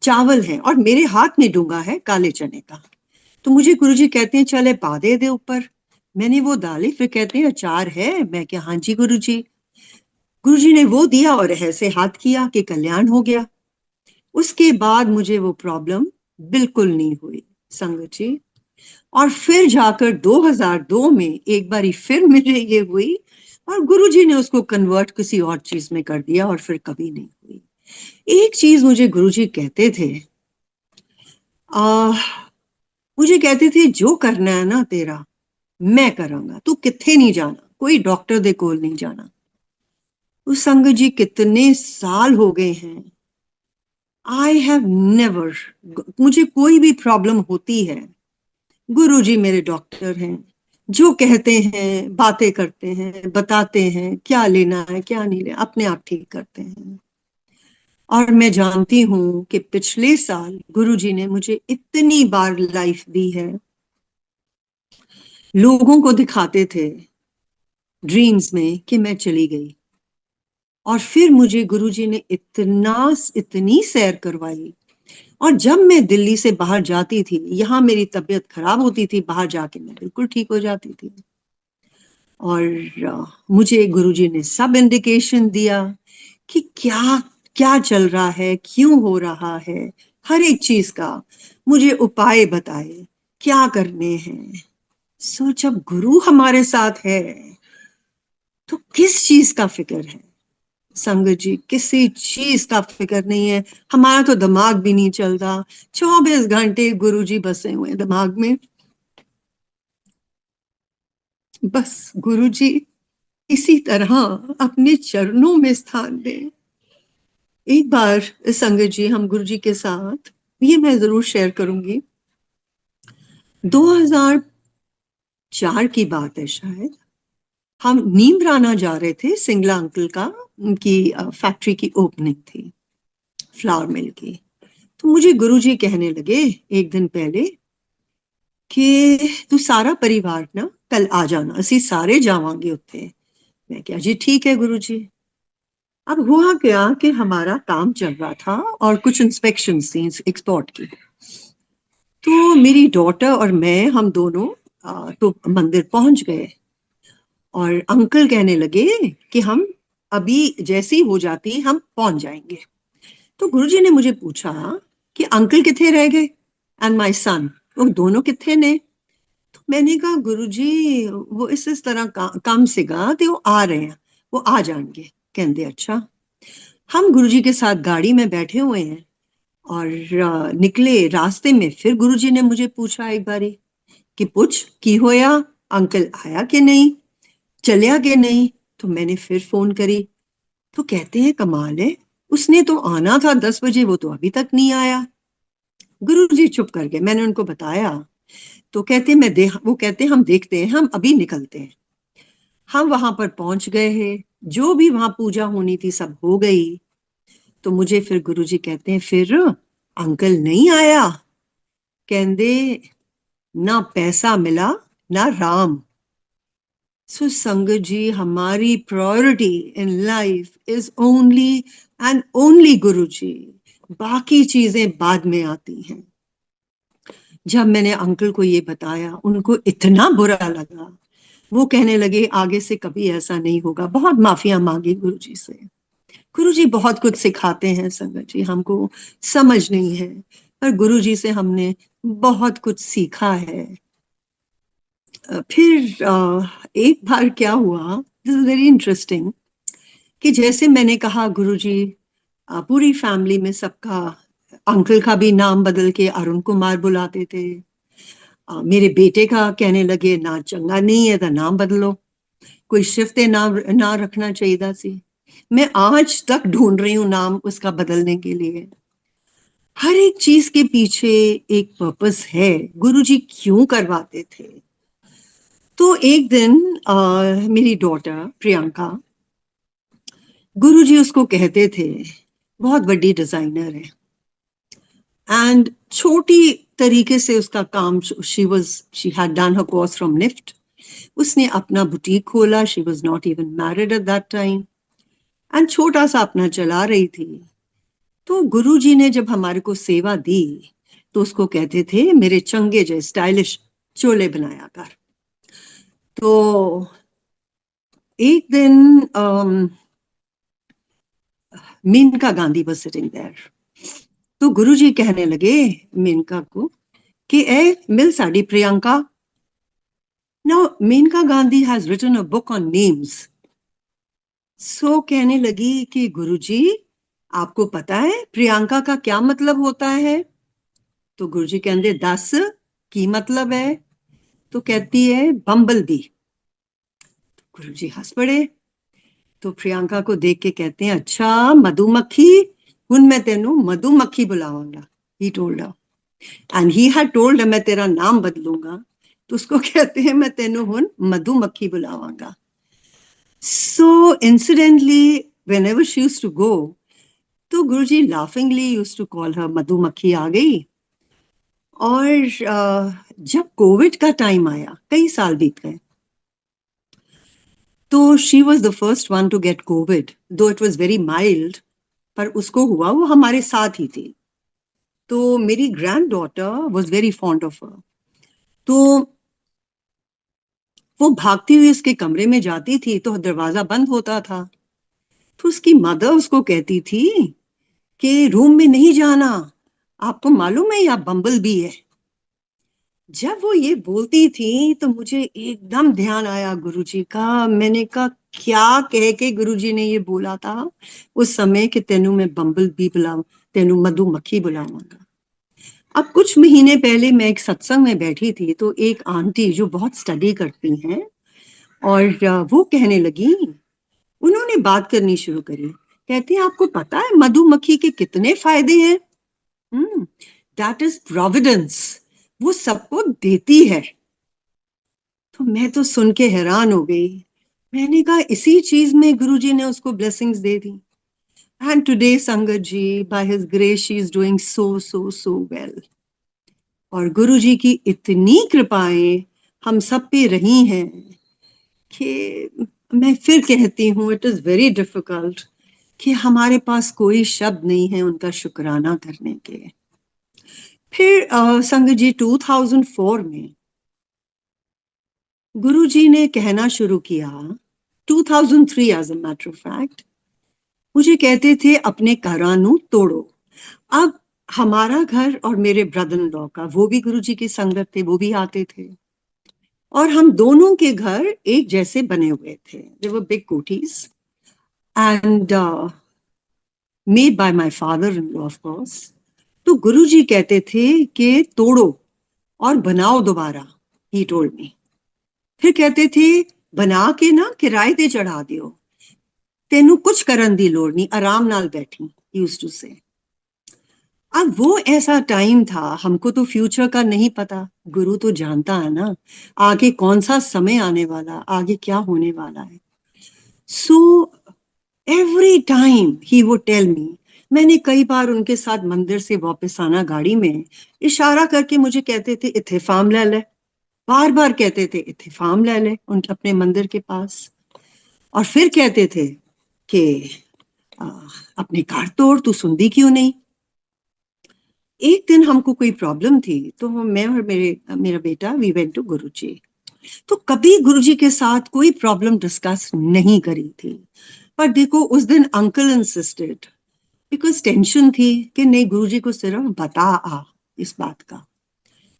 चावल हैं और मेरे हाथ में डूंगा है काले चने का। तो मुझे गुरुजी कहते हैं चले पा दे ऊपर। मैंने वो डाली, फिर कहते हैं अचार है। मैं क्या हाँ जी गुरुजी। गुरुजी ने वो दिया और ऐसे हाथ किया कि कल्याण हो गया। उसके बाद मुझे वो प्रॉब्लम बिल्कुल नहीं हुई संगत जी। और फिर जाकर 2002 में एक बारी फिर मुझे ये हुई और गुरुजी ने उसको कन्वर्ट किसी और चीज में कर दिया और फिर कभी नहीं हुई। एक चीज मुझे गुरुजी कहते थे, मुझे कहते थे जो करना है ना तेरा मैं करांगा, तू किथे नहीं जाना, कोई डॉक्टर दे कोल नहीं जाना। उस संगत जी कितने साल हो गए हैं, आई हैव नेवर, मुझे कोई भी प्रॉब्लम होती है गुरुजी मेरे डॉक्टर हैं, जो कहते हैं बातें करते हैं, बताते हैं क्या लेना है क्या नहीं लेना, अपने आप ठीक करते हैं। और मैं जानती हूं कि पिछले साल गुरुजी ने मुझे इतनी बार लाइफ दी है। लोगों को दिखाते थे ड्रीम्स में कि मैं चली गई और फिर मुझे गुरुजी ने इतनी सैर करवाई। और जब मैं दिल्ली से बाहर जाती थी, यहाँ मेरी तबीयत खराब होती थी, बाहर जाके मैं बिल्कुल ठीक हो जाती थी। और मुझे गुरुजी ने सब इंडिकेशन दिया कि क्या क्या चल रहा है, क्यों हो रहा है, हर एक चीज का मुझे उपाय बताए क्या करने हैं। सो जब गुरु हमारे साथ है तो किस चीज का फिक्र है संगत जी, किसी चीज का फिक्र नहीं है। हमारा तो दिमाग भी नहीं चलता, 24 घंटे गुरुजी बसे हुए दिमाग में। बस गुरुजी इसी तरह अपने चरणों में स्थान दें। एक बार संगत जी हम गुरुजी के साथ, ये मैं जरूर शेयर करूंगी, 2004 की बात है शायद, हम नीमराना जा रहे थे, सिंगला अंकल का, उनकी फैक्ट्री की ओपनिंग थी फ्लावर मिल की। तो मुझे गुरुजी कहने लगे एक दिन पहले कि तू सारा परिवार ना कल आ जाना, असी सारे जावांगे उत्थे। मैं क्या जी ठीक है गुरुजी। अब हुआ क्या कि हमारा काम चल रहा था और कुछ इंस्पेक्शन थी एक्सपोर्ट की। तो मेरी डॉटर और मैं, हम दोनों तो मंदिर पहुंच गए और अंकल कहने लगे कि हम अभी जैसी हो जाती हम पहुंच जाएंगे। तो गुरुजी ने मुझे पूछा कि अंकल किथे रह गए एंड माय सन, वो दोनों किथे ने? तो मैंने कहा गुरुजी वो इस तरह काम सीगा ते वो आ रहे हैं, वो आ जाएंगे। कहते अच्छा। हम गुरुजी के साथ गाड़ी में बैठे हुए हैं और निकले रास्ते में फिर गुरुजी ने मुझे पूछा एक बारी कि पूछ की होया, अंकल आया कि नहीं, चलिया कि नहीं? तो मैंने फिर फोन करी। तो कहते हैं कमाल है, उसने तो आना था 10 बजे, वो तो अभी तक नहीं आया। गुरुजी चुप कर गए। मैंने उनको बताया तो कहते वो कहते हम देखते हैं, हम अभी निकलते हैं। हम वहां पर पहुंच गए हैं, जो भी वहां पूजा होनी थी सब हो गई। तो मुझे फिर गुरुजी कहते हैं फिर अंकल नहीं आया? कहते ना पैसा मिला ना राम। सो संगत जी, हमारी priority in life is only and only गुरु जी, बाकी चीजें बाद में आती हैं। जब मैंने अंकल को ये बताया उनको इतना बुरा लगा, वो कहने लगे आगे से कभी ऐसा नहीं होगा। बहुत माफिया मांगी गुरुजी से। गुरुजी बहुत कुछ सिखाते हैं संगत जी, हमको समझ नहीं है, पर गुरुजी से हमने बहुत कुछ सीखा है। फिर एक बार क्या हुआ, दिस इज वेरी इंटरेस्टिंग, कि जैसे मैंने कहा गुरुजी पूरी फैमिली में सबका, अंकल का भी नाम बदल के अरुण कुमार बुलाते थे। मेरे बेटे का कहने लगे ना चंगा नहीं है तो नाम बदलो, कोई शिफ्ते नाम ना रखना चाहिए सी। मैं आज तक ढूंढ रही हूँ नाम उसका बदलने के लिए। हर एक चीज के पीछे एक पर्पस है, गुरुजी क्यों करवाते थे। तो एक दिन मेरी डॉटर प्रियंका, गुरुजी उसको कहते थे बहुत बड़ी डिजाइनर है एंड छोटी तरीके से उसका काम, she had done her course from NIFT, उसने अपना बुटीक खोला। She was not even married at that time and छोटा सा अपना चला रही थी। तो गुरुजी ने जब हमारे को सेवा दी तो उसको कहते थे मेरे चंगे जय स्टाइलिश चोले बनाया कर। तो एक दिन Maneka Gandhi was sitting there, तो गुरुजी कहने लगे मेनका को कि ए मिल sari Priyanka. Now Maneka Gandhi has written a book on names. सो कहने लगी कि गुरुजी आपको पता है प्रियंका का क्या मतलब होता है? तो गुरुजी कहते 10 की मतलब है? तो कहती है बम्बल बी। गुरुजी हंस पड़े। तो प्रियंका को देख के कहते हैं अच्छा मधुमक्खी, हुन मैं तेनू मधुमक्खी बुलाऊंगा। He told her and he had told मैं तेरा नाम बदलूंगा। तो उसको कहते हैं मैं तेनू हुन मधुमक्खी बुलाऊंगा। So incidentally whenever she used to go, तो Guruji laughingly used to call her मधुमक्खी आ गई। और जब कोविड का टाइम आया, कई साल बीत गए, तो she was the first one to get covid, though it was very mild, पर उसको हुआ, वो हमारे साथ ही थी। तो मेरी grand daughter was very fond of her. तो वो भागती हुई उसके कमरे में जाती थी तो दरवाजा बंद होता था। तो उसकी मदर उसको कहती थी कि रूम में नहीं जाना, आपको मालूम है या बम्बल बी है। जब वो ये बोलती थी तो मुझे एकदम ध्यान आया गुरुजी का। मैंने कहा क्या कह के गुरुजी ने ये बोला था उस समय कि तेनू मैं बम्बल बी बुलाऊं, तेनू मधुमक्खी बुलाऊंगा। अब कुछ महीने पहले मैं एक सत्संग में बैठी थी तो एक आंटी जो बहुत स्टडी करती हैं और वो कहने लगी, उन्होंने बात करनी शुरू करी। कहती हैं आपको पता है मधुमक्खी के कितने फायदे हैं? दैट इज प्रोविडेंस, वो सबको देती है। तो मैं तो सुन के हैरान हो गई। मैंने कहा इसी चीज में गुरुजी ने उसको ब्लेसिंग्स दे दी। एंड टुडे संगत जी, by his grace she is doing so well. और गुरुजी की इतनी कृपाएं हम सब पे रही हैं कि मैं फिर कहती हूँ इट इज वेरी डिफिकल्ट कि हमारे पास कोई शब्द नहीं है उनका शुक्राना करने के। फिर संगत जी 2004 में गुरुजी ने कहना शुरू किया 2003 as a matter of fact, मुझे कहते थे अपने घरां नू तोड़ो। अब हमारा घर और मेरे ब्रदर इन लॉ का, वो भी गुरुजी की संगत थे, वो भी आते थे, और हम दोनों के घर एक जैसे बने हुए थे। They were big kothis and made by my father in law of course. तो गुरुजी कहते थे कि तोड़ो और बनाओ दोबारा, ही टोल्ड मी। फिर कहते थे बना के ना किराए ते चढ़ा दियो, तेनू कुछ करन दी लोड़ नहीं, आराम नाल बैठी, यूज्ड टू से। अब वो ऐसा टाइम था, हमको तो फ्यूचर का नहीं पता, गुरु तो जानता है ना आगे कौन सा समय आने वाला, आगे क्या होने वाला है। So every time he would tell me, मैंने कई बार उनके साथ मंदिर से वापस आना गाड़ी में, इशारा करके मुझे कहते थे इथे फार्म ले ले, बार बार कहते थे इथे फार्म ले ले उनके अपने मंदिर के पास, और फिर कहते थे कि आ, अपने कार तोड़, तू सुनती क्यों नहीं। एक दिन हमको कोई प्रॉब्लम थी, तो मैं और मेरा बेटा वी वेंट टू गुरुजी। तो कभी गुरुजी के साथ कोई प्रॉब्लम डिस्कस नहीं करी थी, पर देखो उस दिन अंकल इंसिस्टेड, बिकॉज टेंशन थी कि नहीं गुरुजी को सिर्फ बता आ इस बात का।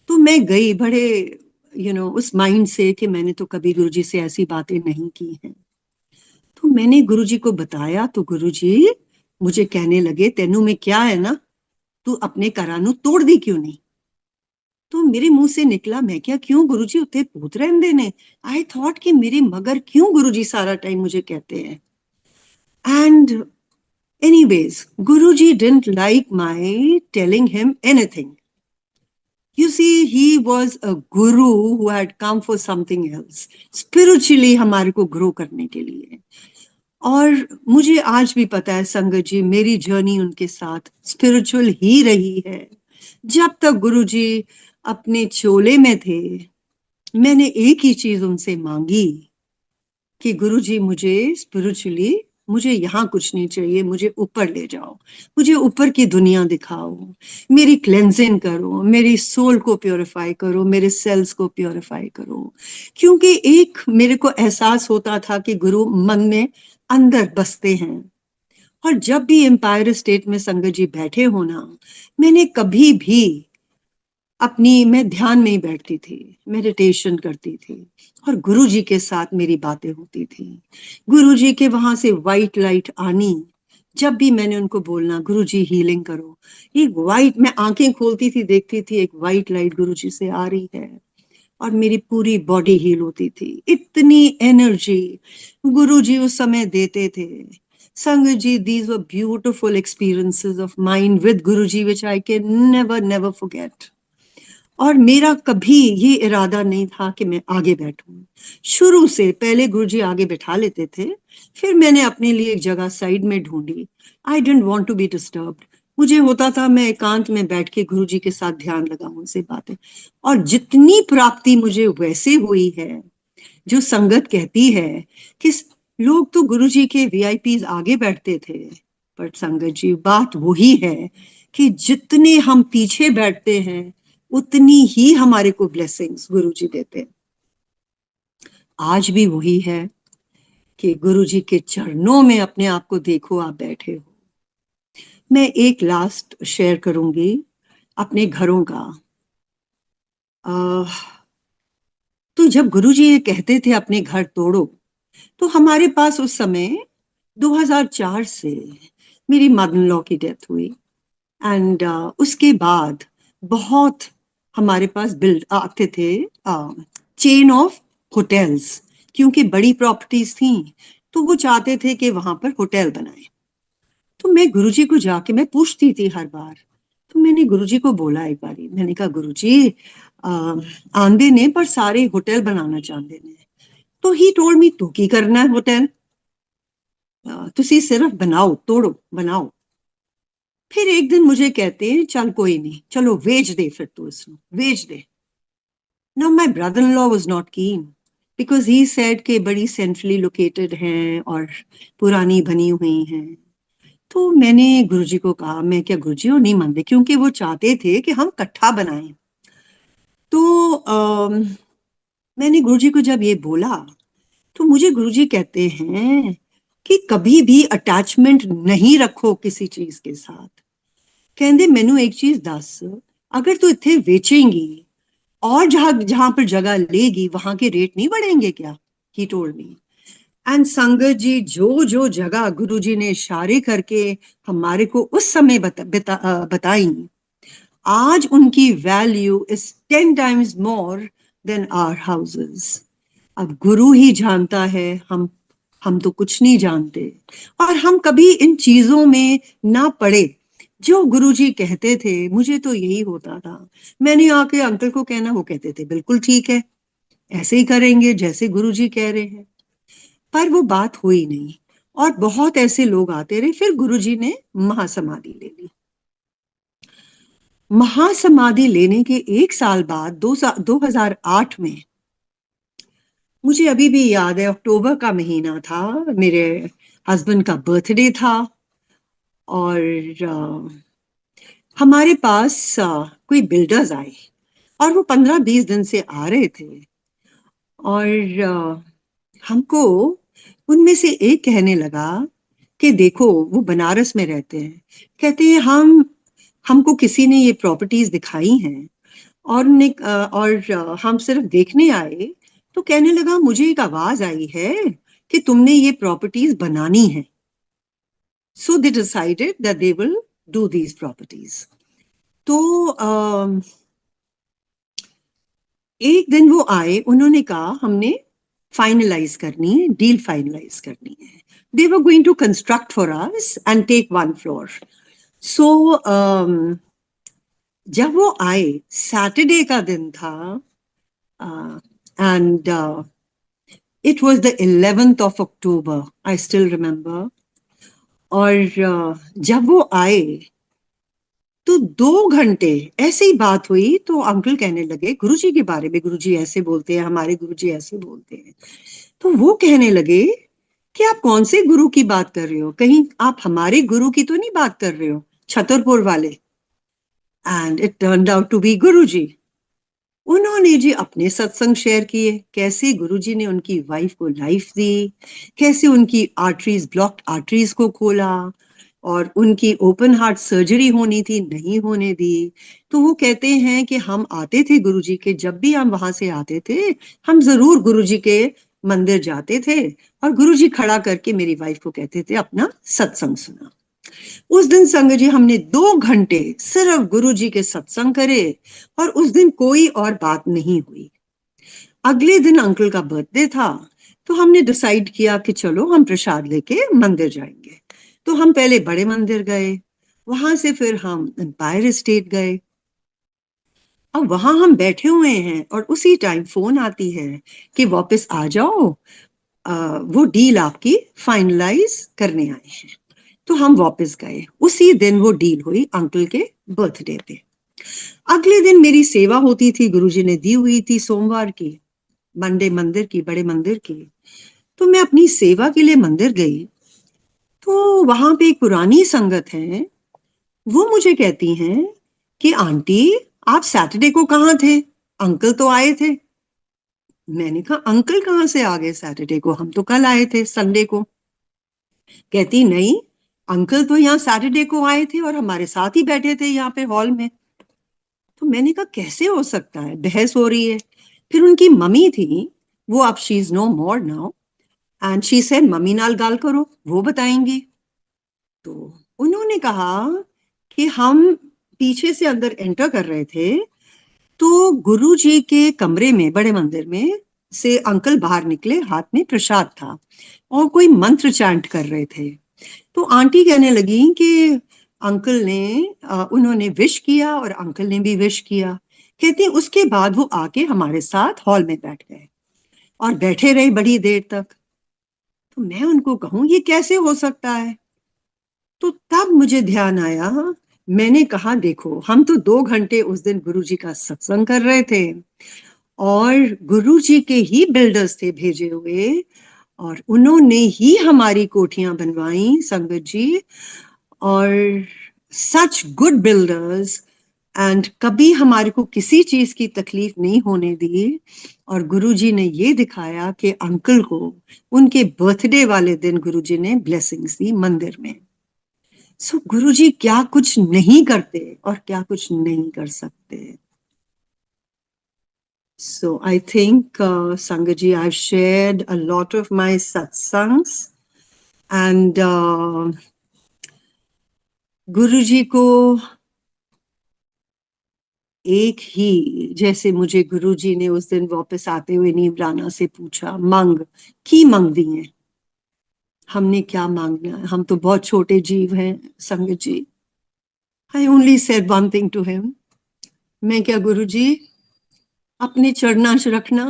तो मैं गई बड़े उस माइंड से कि मैंने तो कभी गुरुजी से ऐसी बातें नहीं की हैं। तो मैंने गुरुजी को बताया, तो गुरुजी मुझे कहने लगे तेनू में क्या है ना, तू अपने करानू तोड़ दी क्यों नहीं। तो मेरे मुंह से निकला, मैं क्या क्यों गुरुजी उत्ते भूत रहंदे ने। आई थॉट कि मेरे मगर क्यों गुरुजी सारा टाइम मुझे कहते हैं। And anyways, Guruji didn't like my telling him anything. You see, he was a guru who had come for something else, spiritually हमारे को ग्रो करने के लिए। और मुझे आज भी पता है संगत जी, मेरी जर्नी उनके साथ स्पिरिचुअल ही रही है। जब तक गुरुजी अपने चोले में थे, मैंने एक ही चीज उनसे मांगी कि गुरुजी मुझे स्पिरिचुअली, मुझे यहाँ कुछ नहीं चाहिए, मुझे ऊपर ले जाओ, मुझे ऊपर की दुनिया दिखाओ, मेरी क्लेंजिंग करो, मेरी सोल को प्योरीफाई करो, मेरे सेल्स को प्योरीफाई करो। क्योंकि एक मेरे को एहसास होता था कि गुरु मन में अंदर बसते हैं। और जब भी एम्पायर स्टेट में संगत जी बैठे हो ना, मैंने कभी भी मैं ध्यान में ही बैठती थी, मेडिटेशन करती थी, और गुरुजी के साथ मेरी बातें होती थी। गुरुजी के वहां से वाइट लाइट आनी, जब भी मैंने उनको बोलना गुरुजी हीलिंग करो, एक वाइट, मैं आंखें खोलती थी देखती थी एक वाइट लाइट गुरुजी से आ रही है, और मेरी पूरी बॉडी हील होती थी। इतनी एनर्जी गुरुजी उस समय देते थे। संगत जी, these were beautiful experiences of mine with Guruji which I can never forget. और मेरा कभी ये इरादा नहीं था कि मैं आगे बैठूं। शुरू से पहले गुरुजी आगे बैठा लेते थे, फिर मैंने अपने लिए एक जगह साइड में ढूंढी। I didn't want to be disturbed. मुझे होता था मैं एकांत में बैठ के गुरुजी के साथ ध्यान लगाऊं, उनसे बातें। और जितनी प्राप्ति मुझे वैसे हुई है, जो संगत कहती है कि लोग तो गुरुजी के वीआईपीज आगे बैठते थे, पर संगत जी बात वही है कि जितने हम पीछे बैठते हैं उतनी ही हमारे को ब्लेसिंग्स गुरुजी देते हैं। आज भी वही है कि गुरुजी के चरणों में अपने आप को देखो, आप बैठे हो। मैं एक लास्ट शेयर करूंगी अपने घरों का। तो जब गुरुजी ये कहते थे अपने घर तोड़ो, तो हमारे पास उस समय 2004 से मेरी मदर इन लॉ की डेथ हुई, एंड उसके बाद बहुत हमारे पास बिल्ड आते थे चेन ऑफ होटल्स, क्योंकि बड़ी प्रॉपर्टीज थी, तो वो चाहते थे कि वहां पर होटल बनाए। तो मैं गुरुजी को जाके मैं पूछती थी हर बार। तो मैंने गुरुजी को बोला एक बारी, मैंने कहा गुरुजी आंदे ने पर सारे होटल बनाना चाहते ने, तो ही टोल्ड मी तू की करना है होटल, तुसी सिर्फ बनाओ, तोड़ो बनाओ। फिर एक दिन मुझे कहते हैं चल कोई नहीं, चलो वेच दे, फिर तू इसको vetch they. Now my brother-in-law was not keen because he said कि बड़ी सेंट्रली लोकेटेड हैं और पुरानी बनी हुई हैं। तो मैंने गुरुजी को कहा, मैं क्या गुरुजी और नहीं मानते, क्योंकि वो चाहते थे कि हम इकट्ठा बनाएं। तो मैंने गुरुजी को जब ये बोला, तो मुझे गुरुजी कहते हैं कि कभी भी अटैचमेंट नहीं रखो किसी चीज के साथ। कहते मैनू एक चीज दस, अगर तू इत्थे बेचेंगी और जहां जहां पर जगह लेगी वहां के रेट नहीं बढ़ेंगे क्या? He told me. एंड संगत जी, जो जो जगह गुरुजी ने इशारे करके हमारे को उस समय बताई, आज उनकी value is 10 times more than our houses. अब गुरु ही जानता है, हम तो कुछ नहीं जानते, और हम कभी इन चीजों में ना पड़े। जो गुरुजी कहते थे मुझे तो यही होता था, मैंने आके अंकल को कहना, वो कहते थे बिल्कुल ठीक है, ऐसे ही करेंगे जैसे गुरुजी कह रहे हैं। पर वो बात हुई नहीं, और बहुत ऐसे लोग आते रहे। फिर गुरुजी ने महासमाधि ले ली। महासमाधि लेने के एक साल बाद 2008 में, मुझे अभी भी याद है, अक्टूबर का महीना था, मेरे हस्बैंड का बर्थडे था, और हमारे पास कोई बिल्डर्स आए, और वो 15-20 दिन से आ रहे थे, और हमको उनमें से एक कहने लगा कि देखो, वो बनारस में रहते हैं, कहते हैं हमको किसी ने ये प्रॉपर्टीज दिखाई हैं, और हम सिर्फ देखने आए, तो कहने लगा मुझे एक आवाज आई है कि तुमने ये प्रॉपर्टीज बनानी है। So they decided that they will do these properties. तो एक दिन वो आए, उन्होंने कहा हमने फाइनलाइज करनी है, डील फाइनलाइज करनी है। They were going to construct for us and take 1 floor. So जब वो आए, सैटरडे का दिन था, and it was the 11th of October, I still remember. और जब वो आए तो 2 घंटे ऐसे ही बात हुई। तो अंकल कहने लगे गुरुजी के बारे में, गुरुजी ऐसे बोलते हैं, हमारे गुरुजी ऐसे बोलते हैं। तो वो कहने लगे कि आप कौन से गुरु की बात कर रहे हो, कहीं आप हमारे गुरु की तो नहीं बात कर रहे हो, छतरपुर वाले। And it turned out to be Guruji. उन्होंने जी अपने सत्संग शेयर किए, कैसे गुरुजी ने उनकी वाइफ को लाइफ दी, कैसे उनकी आर्टरीज, ब्लॉक्ड आर्टरीज को खोला, और उनकी ओपन हार्ट सर्जरी होनी थी, नहीं होने दी। तो वो कहते हैं कि हम आते थे गुरुजी के, जब भी हम वहां से आते थे, हम जरूर गुरुजी के मंदिर जाते थे, और गुरुजी खड़ा करके मेरी वाइफ को कहते थे अपना सत्संग सुना। उस दिन संगत जी हमने 2 घंटे सिर्फ गुरुजी के सत्संग करे, और उस दिन कोई और बात नहीं हुई। अगले दिन अंकल का बर्थडे था, तो हमने डिसाइड किया कि चलो हम प्रसाद लेके मंदिर जाएंगे। तो हम पहले बड़े मंदिर गए, वहां से फिर हम एम्पायर स्टेट गए। अब वहां हम बैठे हुए हैं, और उसी टाइम फोन आती है कि वापस आ जाओ, वो डील आपकी फाइनलाइज करने आए हैं। तो हम वापस गए, उसी दिन वो डील हुई अंकल के बर्थडे पे। अगले दिन मेरी सेवा होती थी, गुरुजी ने दी हुई थी सोमवार की, मंडे मंदिर की, बड़े मंदिर की। तो मैं अपनी सेवा के लिए मंदिर गई, तो वहां पे एक पुरानी संगत है, वो मुझे कहती हैं कि आंटी आप सैटरडे को कहाँ थे, अंकल तो आए थे। मैंने कहा अंकल कहाँ से आ गए सैटरडे को, हम तो कल आए थे संडे को। कहती नहीं, अंकल तो यहाँ सैटरडे को आए थे और हमारे साथ ही बैठे थे यहाँ पे हॉल में। तो मैंने कहा कैसे हो सकता है, बहस हो रही है। फिर उनकी मम्मी थी, वो अब she is no more now, and she said mummy नाल गाल करो, वो बताएंगी। तो उन्होंने कहा कि हम पीछे से अंदर एंटर कर रहे थे, तो गुरुजी के कमरे में, बड़े मंदिर में से अंकल बाहर निकले, हाथ में प्रसाद था, और कोई मंत्र चैंट कर रहे थे। तो आंटी कहने लगी कि अंकल ने उन्होंने विश किया, और अंकल ने भी विश किया। कहती उसके बाद वो आके हमारे साथ हॉल में बैठ गए, और बैठे रहे बड़ी देर तक। तो मैं उनको कहूं ये कैसे हो सकता है, तो तब मुझे ध्यान आया। मैंने कहा देखो, हम तो 2 घंटे उस दिन गुरुजी का सत्संग कर रहे थे, और गुरुजी के ही बिल्डर्स थे भेजे हुए, और उन्होंने ही हमारी कोठियां बनवाई संगत जी, और सच गुड बिल्डर्स, एंड कभी हमारे को किसी चीज की तकलीफ नहीं होने दी। और गुरुजी ने ये दिखाया कि अंकल को उनके बर्थडे वाले दिन गुरुजी ने ब्लेसिंग्स दी मंदिर में। सो गुरुजी क्या कुछ नहीं करते और क्या कुछ नहीं कर सकते। So I think, Sangaji, I've shared a lot of my satsangs, and गुरुजी को एक ही, जैसे मुझे गुरुजी ने उस दिन वापस आते हुए नीमराना से पूछा, मांग की मांग दी है, हमने क्या मांगना है, हम तो बहुत छोटे जीव हैं संगत जी। I only said one thing to him, मैं क्या गुरुजी अपने चरणांश रखना।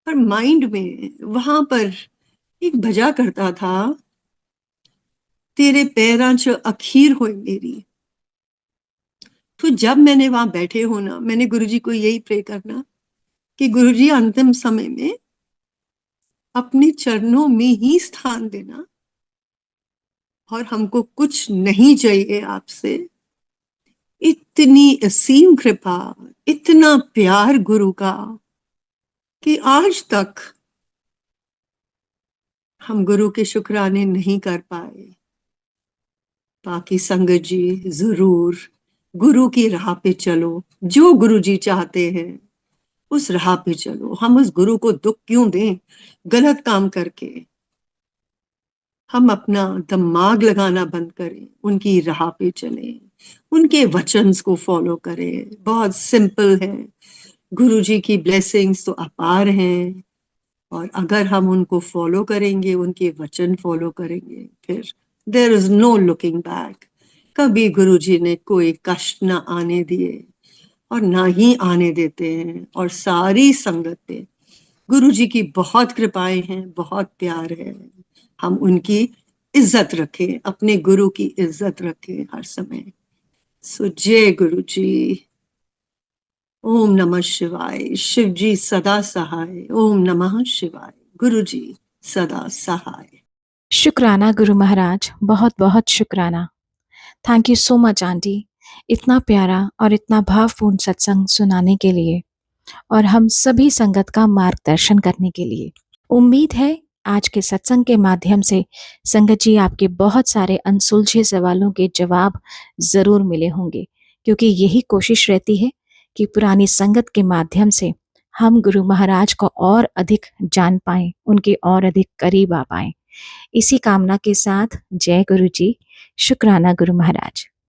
पर माइंड में वहां पर एक बजा करता था, तेरे पैरां च अखीर होए मेरी। तो जब मैंने वहां बैठे होना, मैंने गुरुजी को यही प्रे करना कि गुरुजी अंतिम समय में अपने चरणों में ही स्थान देना, और हमको कुछ नहीं चाहिए आपसे। इतनी असीम कृपा, इतना प्यार गुरु का कि आज तक हम गुरु के शुक्राने नहीं कर पाए। बाकी संगत जी जरूर गुरु की राह पे चलो, जो गुरु जी चाहते हैं उस राह पे चलो। हम उस गुरु को दुख क्यों दें गलत काम करके। हम अपना दिमाग लगाना बंद करें, उनकी राह पे चलें, उनके वचन्स को फॉलो करें। बहुत सिंपल है, गुरु जी की ब्लेसिंग्स तो अपार हैं, और अगर हम उनको फॉलो करेंगे, उनके वचन फॉलो करेंगे, फिर there is no looking back. कभी गुरु जी ने कोई कष्ट ना आने दिए और ना ही आने देते हैं। और सारी संगत पे गुरु जी की बहुत कृपाएं हैं, बहुत प्यार है। हम उनकी इज्जत रखें, अपने गुरु की इज्जत रखें हर समय। सो जय गुरु जी। ओम नमः शिवाय। शिव जी सदा सहाय। ओम नमः शिवाय। गुरु जी सदा सहाय। शुक्राना गुरु महाराज, बहुत बहुत शुक्राना। Thank you so much aunty, इतना प्यारा और इतना भावपूर्ण सत्संग सुनाने के लिए और हम सभी संगत का मार्गदर्शन करने के लिए। उम्मीद है आज के सत्संग के माध्यम से संगत जी आपके बहुत सारे अनसुलझे सवालों के जवाब जरूर मिले होंगे, क्योंकि यही कोशिश रहती है कि पुरानी संगत के माध्यम से हम गुरु महाराज को और अधिक जान पाएं, उनके और अधिक करीब आ पाएं। इसी कामना के साथ जय गुरु जी। शुक्राना गुरु महाराज।